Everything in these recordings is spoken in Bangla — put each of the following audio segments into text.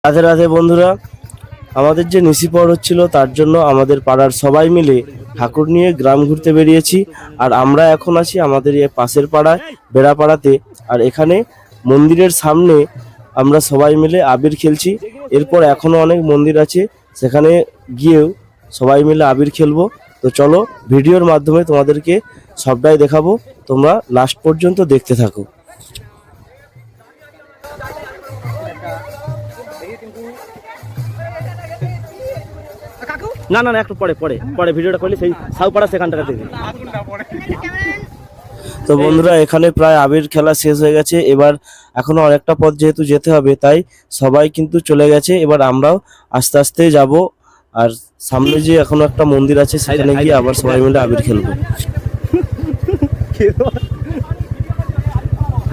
রাধে রাধে বন্ধুরা, আমাদের যে নিশিপর হচ্ছিল তার জন্য আমাদের পাড়ার সবাই মিলে ঠাকুর নিয়ে গ্রাম ঘুরতে বেরিয়েছি। আর আমরা এখন আছি আমাদের এই পাশের পাড়ায় বেড়াপাড়াতে। আর এখানে মন্দিরের সামনে আমরা সবাই মিলে আবির খেলছি। এরপর এখনো অনেক মন্দির আছে, সেখানে গিয়েও সবাই মিলে আবির খেলবো। তো চলো, ভিডিওর মাধ্যমে তোমাদেরকে সবটাই দেখাবো, তোমরা লাস্ট পর্যন্ত দেখতে থাকো। না না না, একটু পরে পরে পরে ভিডিওটা করলে সেই সাউপাড়া সেখানটাতে দেখবে। তো বন্ধুরা, এখানে প্রায় আবির খেলা শেষ হয়ে গেছে। এবার এখনো অনেকটা পথ যেহেতু যেতে হবে, তাই সবাই কিন্তু চলে গেছে। এবার আমরাও আস্তে আস্তে যাব। আর সামনে যে এখনো একটা মন্দির আছে, সেখানে গিয়ে আবার সবাই মিলে আবির খেলবো।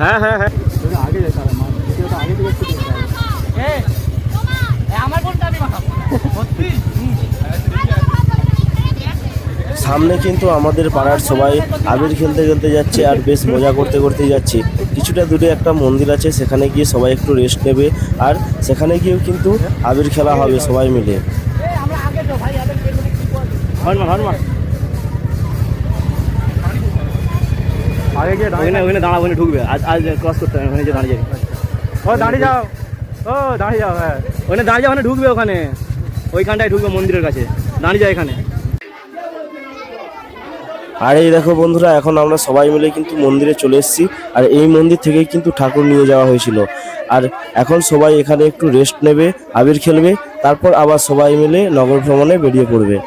হ্যাঁ হ্যাঁ হ্যাঁ, সামনে কিন্তু আমাদের পাড়ার সবাই আবির খেলতে খেলতে যাচ্ছে আর বেশ মজা করতে করতে যাচ্ছে। কিছুটা দূরে একটা মন্দির আছে, সেখানে গিয়ে সবাই একটু রেস্ট নেবে। আর সেখানে গিয়েও কিন্তু আবির খেলা হবে সবাই মিলে। ওখানে দাঁড়া, ওখানে ঢুকবে, আজ ক্রস করতে হবে, ওখানে যে দাঁড়িয়ে যাবে। ও দাঁড়িয়ে যাও, ও দাঁড়িয়ে যাও, হ্যাঁ ওখানে দাঁড়িয়ে যাও, ওখানে ঢুকবে, ওখানে ওইখানটায় ঢুকবে মন্দিরের কাছে, দাঁড়িয়ে যায় এখানে। আর এই দেখো বন্ধুরা, এখন আমরা সবাই মিলে কিন্তু মন্দিরে চলে এসেছি। আর এই মন্দির থেকেই কিন্তু ঠাকুর নিয়ে যাওয়া হয়েছিল। আর এখন সবাই এখানে একটু রেস্ট নেবে, আবির খেলবে, তারপর আবার সবাই মিলে নগর ভ্রমণে বেরিয়ে পড়বে।